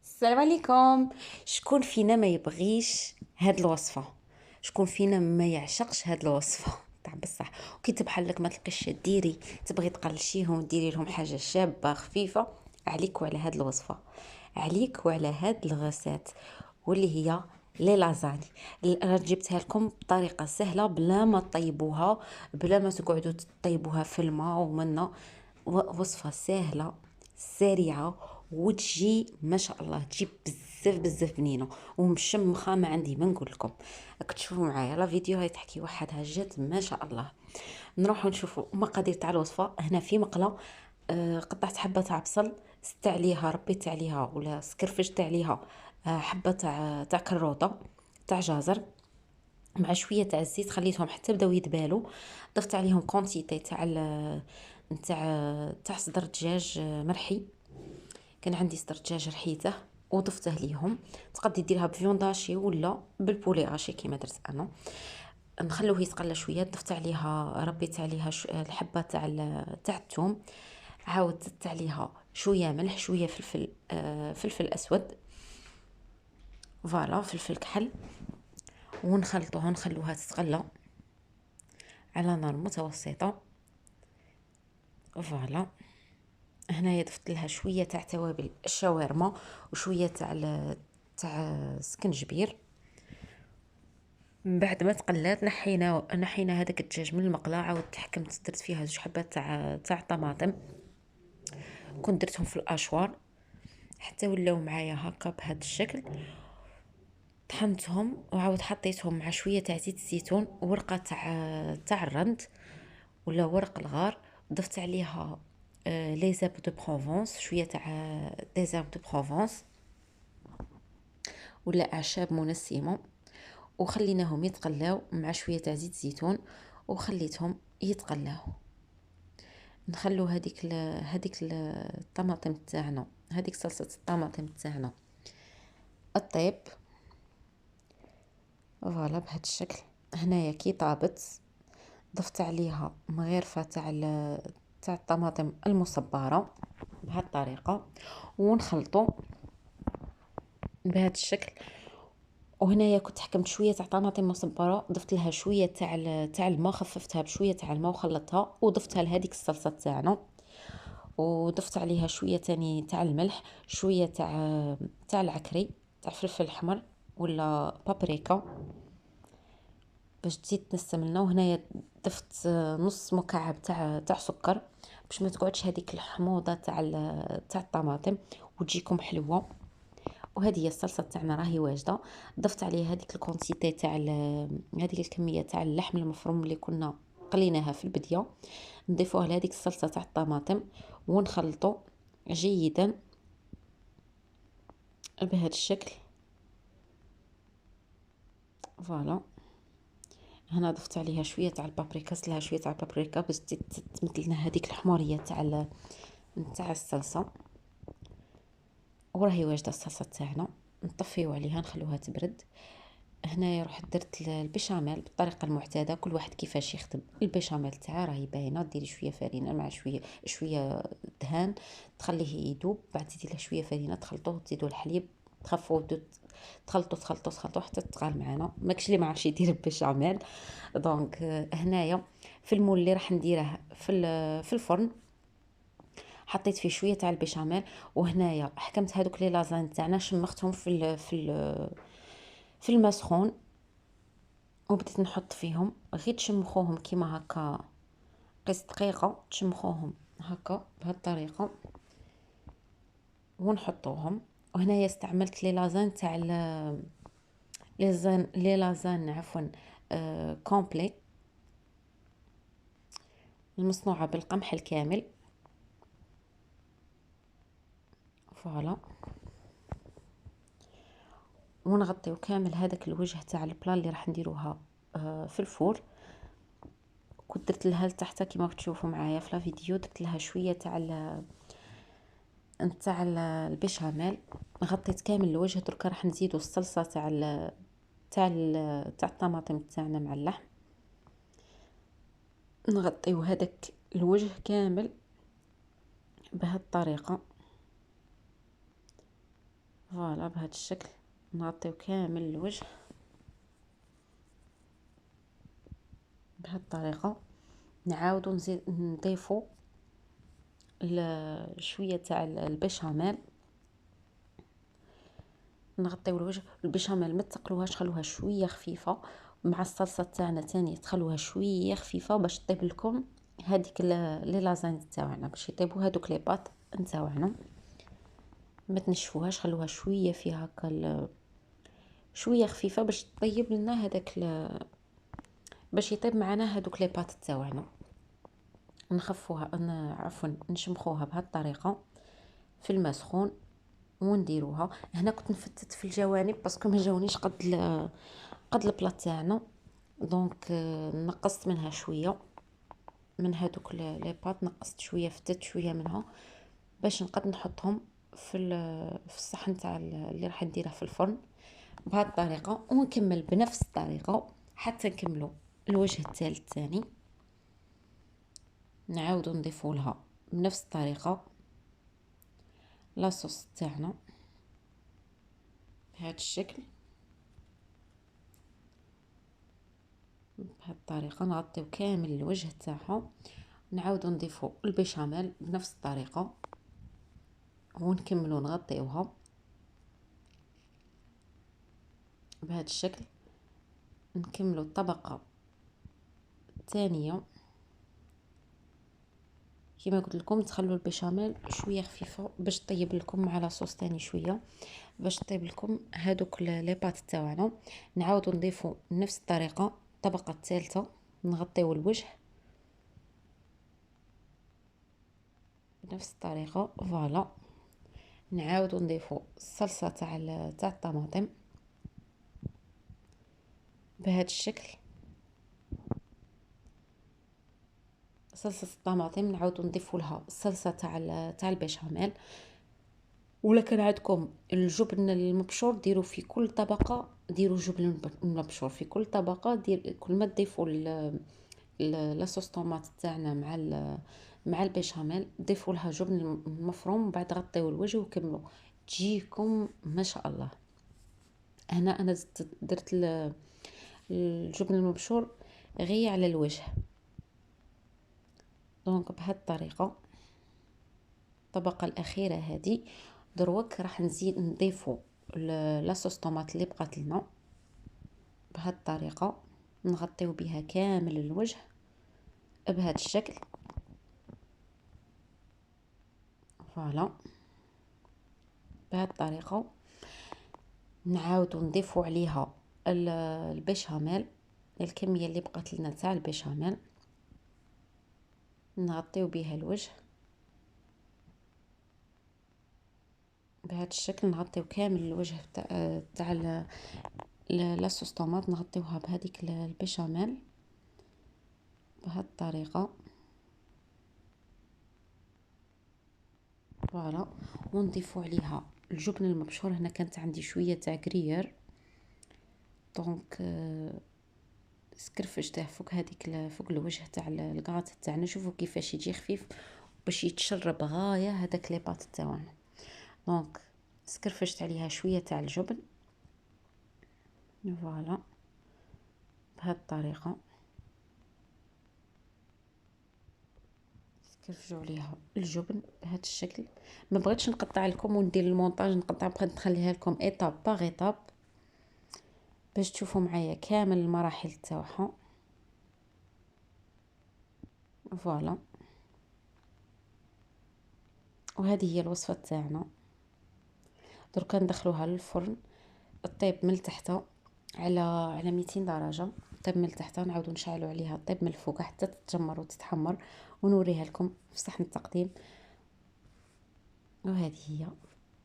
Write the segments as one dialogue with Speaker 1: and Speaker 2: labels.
Speaker 1: السلام عليكم. شكون فينا ما يبغيش هاد الوصفه؟ شكون فينا ما يعشقش هاد الوصفه؟ تاع بصح وكي تبحال لك ما تلقيش ديري، تبغي تقلشيهم وديري لهم حاجه شابه خفيفه، عليك وعلى هاد الوصفه، عليك وعلى هاد الغسات واللي هي لي لازاني. جبتها لكم بطريقه سهله بلا ما تطيبوها، بلا ما تقعدوا تطيبوها في الماء ومنه. وصفه سهله سريعه وتجي ما شاء الله، تجي بزاف بزاف بنينه ومشمخه. ما عندي ما نقول لكم، راك تشوفوا معايا لا فيديو هاي تحكي وحدها جات ما شاء الله. نروحوا نشوفوا مقادير تاع الوصفه. هنا في مقله قطعت حبه تاع بصل، زدت عليها ربيت عليها ولا سكرفجت عليها حبه تاع كروطه تاع جزر مع شويه تاع الزيت، خليتهم حتى بداو يدبالوا. ضفت عليهم كونتيتي تاع صدر دجاج مرحي. كان عندي صدر دجاج رحيته وضفته ليهم. تقدري ديرها بفيونداشي ولا بالبولي هاشي كيما درت انا. نخلوه يتقلى شويه. ضفت عليها ربيت عليها الحبه تاع الثوم. عاود زدت عليها شويه ملح شويه فلفل فلفل اسود، فوالا فلفل كحل. ونخلطوها نخلوها تتقلى على نار متوسطه، فوالا. هنايا ضفت لها شويه تاع توابل الشاورما وشويه تاع سكنجبير. من بعد ما تقلات نحينا هذاك الدجاج من المقله. عاود تحكمت درت فيها زوج حبات تاع طماطم، كنت درتهم في الاشوار حتى ولاو معايا هكا بهذا الشكل. طحنتهم وعاود حطيتهم مع شويه تاع زيت الزيتون وورقه تاع الرند ولا ورق الغار. ضفت عليها لي زاب دو بروفونس، شويه تاع دي زاب دو بروفونس ولا اعشاب منسمه، وخليناهم يتقلاو مع شويه تاع زيت زيتون وخليتهم يتقلاو. نخلو هذيك الطماطم تاعنا، هذيك صلصه الطماطم تاعنا الطيب، فوالا بهذا الشكل. هنايا كي طابت ضفت عليها مغرفه تاع الطماطم المصبره بهذه الطريقه ونخلطو بهذا الشكل. وهنايا كنت حكمت شويه تاع طماطم مصبره، ضفت لها شويه تاع الماء، خففتها بشويه تاع الماء وخلطتها وضفتها لهذيك الصلصه تاعنا. وضفت عليها شويه تاني تاع الملح، شويه تاع العكري تاع فلفل احمر ولا بابريكا باش تزيد تنسم لنا. وهنايا ضفت نص مكعب تاع سكر باش ما تقعدش هذيك الحموضه تاع الطماطم وتجيكم حلوه. وهذه هي الصلصه تاعنا راهي واجده. ضفت عليها هذيك الكونتيتي تاع هذيك الكميه تاع اللحم المفروم اللي كنا قليناها في البديه، نضيفوها لهذيك الصلصه تاع الطماطم ونخلطو جيدا بهذا الشكل، فوالا. هنا ضفت عليها شويه تاع البابريكا، لها شويه تاع البابريكا باش تمثل لنا هذيك الحموريه تاع الصلصه. وراهي واجده الصلصه تاعنا. نطفيو عليها نخلوها تبرد. هنايا رحت درت البيشاميل بالطريقه المعتاده، كل واحد كيفاش يخدم البيشاميل تاعها راهي باينه. ديري شويه فرينه مع شويه دهان تخليه يذوب، بعد تزيدي له شويه فرينه تخلطوه تزيدوا الحليب تخفوا تخلطوا حتى تغال معانا. ماكش اللي ما عرفش يدير البيشاميل. دونك هنايا في المول اللي راح نديره في الفرن حطيت فيه شويه تاع البيشاميل. وهنايا حكمت هذوك لي لازان تاعنا شمختهم في الماء سخون وبديت نحط فيهم. غير تشمخوهم كيما هكا قيس دقيقه، تشمخوهم هكا بهذه الطريقه ونحطوهم. وهنايا استعملت لي لازان تاع لي لازان عفوا كومبلي المصنوعه بالقمح الكامل، فوالا. ونغطيو كامل هذاك الوجه تاع البلا اللي راح نديروها في الفور. كنت درت لها لتحت كيما تشوفوا معايا في الفيديو، درت لها شويه تاع البيشاميل. غطيت كامل الوجه. دركا راح نزيدو الصلصه تاع الطماطم تاعنا مع اللحم. نغطيو هذاك الوجه كامل بهذه الطريقه، فوالا بهذا الشكل نغطيو كامل الوجه بهذه الطريقه. نعاودو نزيد نضيفو شويه تاع البيشاميل، نغطيو الوجه. البيشاميل ما تقلوهاش، خلوها شويه خفيفه. مع الصلصه تاعنا تاني تخلوها شويه خفيفه باش طيب لكم هذيك لي لازاني تاعنا، باش يطيبوا هذوك لي باط نتاعنا. ما تنشفوهاش، خلوها شويه فيها هكا شويه خفيفه باش تطيب لنا هذاك باش يطيب معنا هذوك لي باط تاعنا. نخفوها عفوا نشمخوها بهذه الطريقه في الماء سخون ونديروها. هنا كنت نفتت في الجوانب باسكو ما جاونيش قد البلاط تاعنا، دونك نقصت منها شويه من هذوك لي باط، نقصت شويه، فتت شويه منها باش نقد نحطهم في الصحن تاع اللي راح نديره في الفرن بهذه الطريقه. ونكمل بنفس الطريقه حتى نكملوا الوجه الثالث ثاني. نعاودوا نضيفوا لها بنفس الطريقه لاصوص تاعنا بهذا الشكل. بهذه الطريقه نغطيو كامل الوجه تاعها. نعاودوا نضيفوا البيشاميل بنفس الطريقه ونكملوا نغطيوها بهذا الشكل. نكملوا الطبقه الثانيه كما قلت لكم، تخلوا البيشاميل شويه خفيفه باش طيب لكم مع لاصوص ثاني شويه باش طيب لكم هذوك لي بات تاعنا. نعاودوا نضيفوا نفس الطريقه الطبقه الثالثه، نغطيو الوجه بنفس الطريقه. فوالا نعاودوا نضيفوا الصلصه تاع الطماطم بهذا الشكل. صلصه الطماطم نعاودوا نضيفوا لها الصلصه تاع البيشاميل. ولا كان عندكم الجبن المبشور ديروا في كل طبقه، ديروا جبن مبشور في كل طبقه. كل ما تضيفوا لاصوص طوماط تاعنا مع البيشاميل ضيفوا لها جبن مفروم وبعد غطيو الوجه وكملوا، تجيكم ما شاء الله. هنا انا درت الجبن المبشور غير على الوجه. دونك بهذه الطريقه الطبقه الاخيره هذه دروك راح نزيد نضيفوا لاصوص طوماط اللي بقات لنا بهذه الطريقه. نغطيو بها كامل الوجه بهذا الشكل. فوالا بهذه الطريقه نعاودوا نضيفوا عليها البيشاميل، الكميه اللي بقات لنا تاع البيشاميل نغطيو بها الوجه بهذا الشكل. نغطيو كامل الوجه تاع لاصوص طوماط، نغطيوها بهذيك البيشاميل بهذه الطريقه. فوالا ونضيفوا عليها الجبن المبشور. هنا كانت عندي شويه تاع كريير، دونك سكرفجته فوق هذيك فوق الوجه تاع الكاط تاعنا. شوفوا كيفاش يجي خفيف باش يتشرب غايه هذاك لي بات تاعنا. دونك سكرفجت عليها شويه تاع الجبن. فوالا بهذه الطريقه سكرفجوا عليها الجبن بهذا الشكل. ما بغيتش نقطع لكم وندير المونتاج نقطع، بغيت نخليها لكم ايطاب باغ ايطاب باش تشوفوا معايا كامل المراحل تاعها. فوالا وهذه هي الوصفه تاعنا. دركا ندخلوها للفرن الطيب من تحت على 200 درجه. طيب من تحت نعاودو نشعلوا عليها الطيب من الفوق حتى تتجمر وتتحمر ونوريها لكم في صحن التقديم. وهذه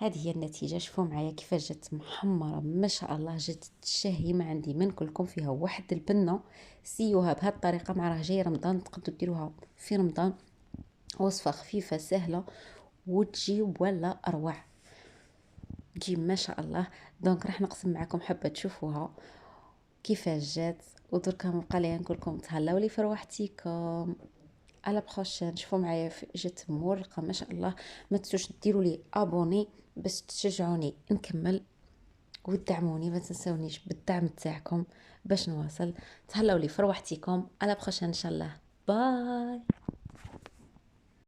Speaker 1: هي النتيجه. شوفوا معايا كيفاش جات محمره ما شاء الله، جات تشهي ما عندي منكم فيها واحد البنه. سيوها بهذه الطريقه مع راه جاي رمضان، تقدروا ديروها في رمضان، وصفه خفيفه سهله وتجي ولا اروع، تجي ما شاء الله. دونك راح نقسم معكم حبه تشوفوها كيفاش جات. ودركا مبقى لي نقول لكم تهلاو لي في رواحتيكم. على بروشين، شوفوا معايا جات مورقه ما شاء الله. ما تنسوش ديروا لي ابوني باش تشجعوني نكمل وتدعموني. ما تنسونيش بالدعم تاعكم باش نواصل. تهلاو لي فرحتكم، على بخوش ان شاء الله. باي.